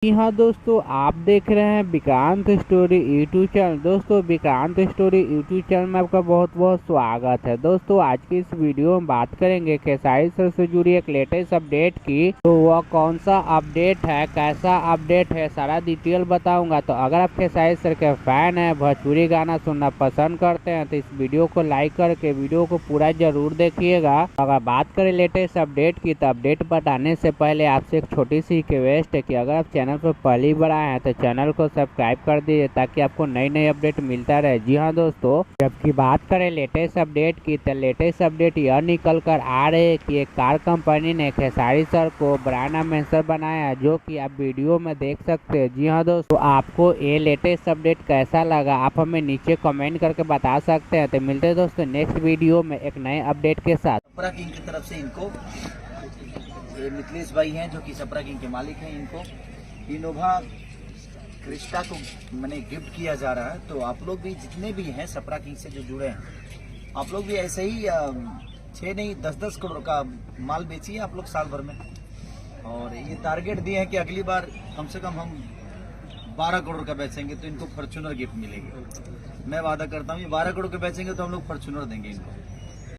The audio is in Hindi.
जी हाँ दोस्तों, आप देख रहे हैं विक्रांत स्टोरी यूट्यूब चैनल। दोस्तों, विक्रांत स्टोरी यूट्यूब चैनल में आपका बहुत बहुत स्वागत है। दोस्तों, आज की इस वीडियो में बात करेंगे खेसारी सर से जुड़ी एक लेटेस्ट अपडेट की। तो वह कौन सा अपडेट है, कैसा अपडेट है, सारा डिटेल बताऊंगा। तो अगर आप खेसारी सर के फैन हैं, भोजपुरी गाना सुनना पसंद करते हैं, तो इस वीडियो को लाइक करके वीडियो को पूरा जरूर देखिएगा। अगर बात करें लेटेस्ट अपडेट की, तो अपडेट बताने से पहले आपसे एक छोटी सी रिक्वेस्ट है कि अगर आप चैनल पर पहली बार आए हैं तो चैनल को सब्सक्राइब कर दीजिए, ताकि आपको नई नई अपडेट मिलता रहे। जी हाँ दोस्तों, जबकि बात करें लेटेस्ट अपडेट की, तो लेटेस्ट अपडेट यह निकल कर आ रही है कि एक कार कंपनी ने खेसारी सर को ब्रांड एम्बेसडर बनाया, जो कि आप वीडियो में देख सकते हैं। जी हाँ दोस्तों, आपको ये लेटेस्ट अपडेट कैसा लगा आप हमें नीचे कमेंट करके बता सकते हैं। तो मिलते हैं दोस्तों नेक्स्ट वीडियो में एक नए अपडेट के साथ। सपरा किंग की तरफ से इनको ये मिथिलेश भाई हैं जो कि सपरा किंग के मालिक हैं, इनको इनोवा क्रिस्टा को मैंने गिफ्ट किया जा रहा है। तो आप लोग भी जितने भी हैं सपरा किंग से जो जुड़े हैं, आप लोग भी ऐसे ही 6 नहीं 10-10 करोड़ का माल बेचिए आप लोग साल भर में। और ये टारगेट दिए हैं कि अगली बार कम से कम हम 12 करोड़ का बेचेंगे तो इनको फॉर्च्यूनर गिफ्ट मिलेगी। मैं वादा करता हूँ ये 12 करोड़ के बेचेंगे तो हम लोग फॉर्च्यूनर देंगे इनको।